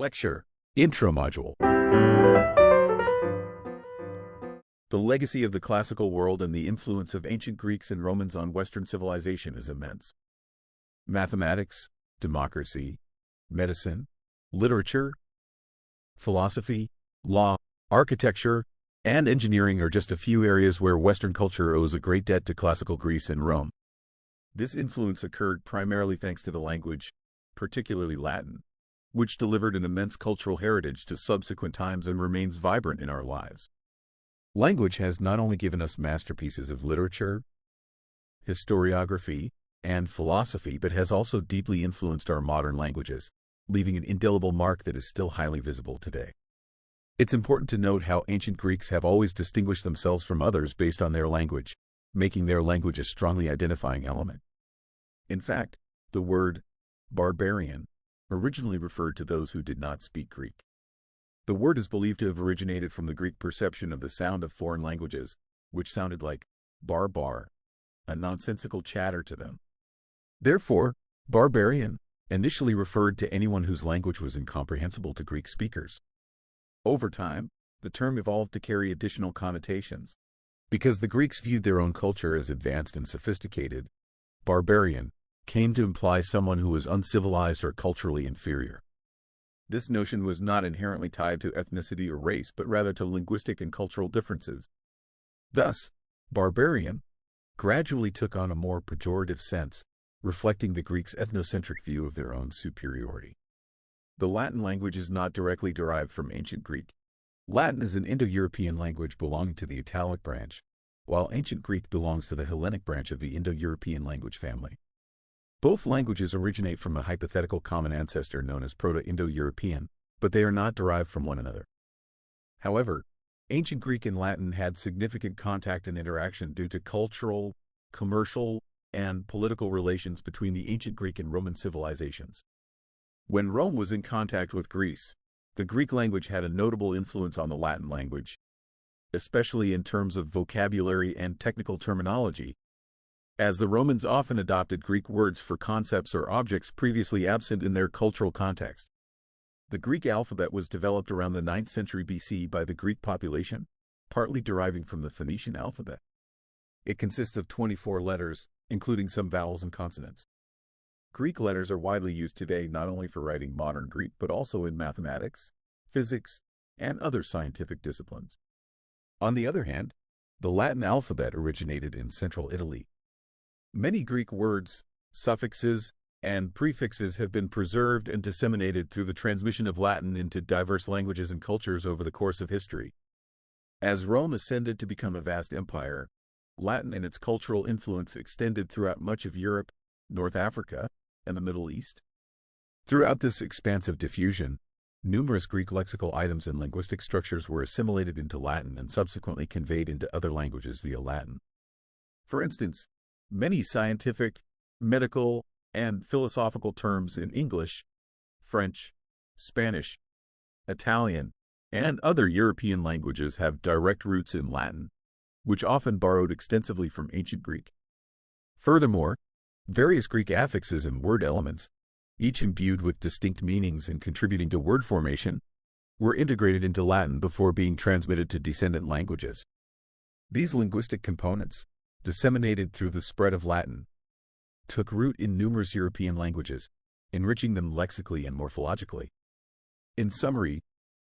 Lecture Intro Module. The legacy of the classical world and the influence of ancient Greeks and Romans on Western civilization is immense. Mathematics, democracy, medicine, literature, philosophy, law, architecture, and engineering are just a few areas where Western culture owes a great debt to classical Greece and Rome. This influence occurred primarily thanks to the language, particularly Latin, which delivered an immense cultural heritage to subsequent times and remains vibrant in our lives. Language has not only given us masterpieces of literature, historiography, and philosophy, but has also deeply influenced our modern languages, leaving an indelible mark that is still highly visible today. It's important to note how ancient Greeks have always distinguished themselves from others based on their language, making their language a strongly identifying element. In fact, the word barbarian originally referred to those who did not speak Greek. The word is believed to have originated from the Greek perception of the sound of foreign languages, which sounded like barbar, a nonsensical chatter to them. Therefore, barbarian initially referred to anyone whose language was incomprehensible to Greek speakers. Over time, the term evolved to carry additional connotations. Because the Greeks viewed their own culture as advanced and sophisticated, barbarian came to imply someone who was uncivilized or culturally inferior. This notion was not inherently tied to ethnicity or race, but rather to linguistic and cultural differences. Thus, barbarian gradually took on a more pejorative sense, reflecting the Greeks' ethnocentric view of their own superiority. The Latin language is not directly derived from ancient Greek. Latin is an Indo-European language belonging to the Italic branch, while ancient Greek belongs to the Hellenic branch of the Indo-European language family. Both languages originate from a hypothetical common ancestor known as Proto-Indo-European, but they are not derived from one another. However, ancient Greek and Latin had significant contact and interaction due to cultural, commercial, and political relations between the ancient Greek and Roman civilizations. When Rome was in contact with Greece, the Greek language had a notable influence on the Latin language, especially in terms of vocabulary and technical terminology, as the Romans often adopted Greek words for concepts or objects previously absent in their cultural context. The Greek alphabet was developed around the 9th century BC by the Greek population, partly deriving from the Phoenician alphabet. It consists of 24 letters, including some vowels and consonants. Greek letters are widely used today not only for writing modern Greek, but also in mathematics, physics, and other scientific disciplines. On the other hand, the Latin alphabet originated in central Italy. Many Greek words, suffixes, and prefixes have been preserved and disseminated through the transmission of Latin into diverse languages and cultures over the course of history. As Rome ascended to become a vast empire, Latin and its cultural influence extended throughout much of Europe, North Africa, and the Middle East. Throughout this expansive diffusion, numerous Greek lexical items and linguistic structures were assimilated into Latin and subsequently conveyed into other languages via Latin. For instance, many scientific, medical, and philosophical terms in English, French, Spanish, Italian, and other European languages have direct roots in Latin, which often borrowed extensively from ancient Greek. Furthermore, various Greek affixes and word elements, each imbued with distinct meanings and contributing to word formation, were integrated into Latin before being transmitted to descendant languages. These linguistic components, disseminated through the spread of Latin, took root in numerous European languages, enriching them lexically and morphologically. In summary,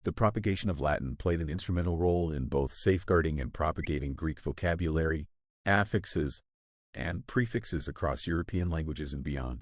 the propagation of Latin played an instrumental role in both safeguarding and propagating Greek vocabulary, affixes, and prefixes across European languages and beyond.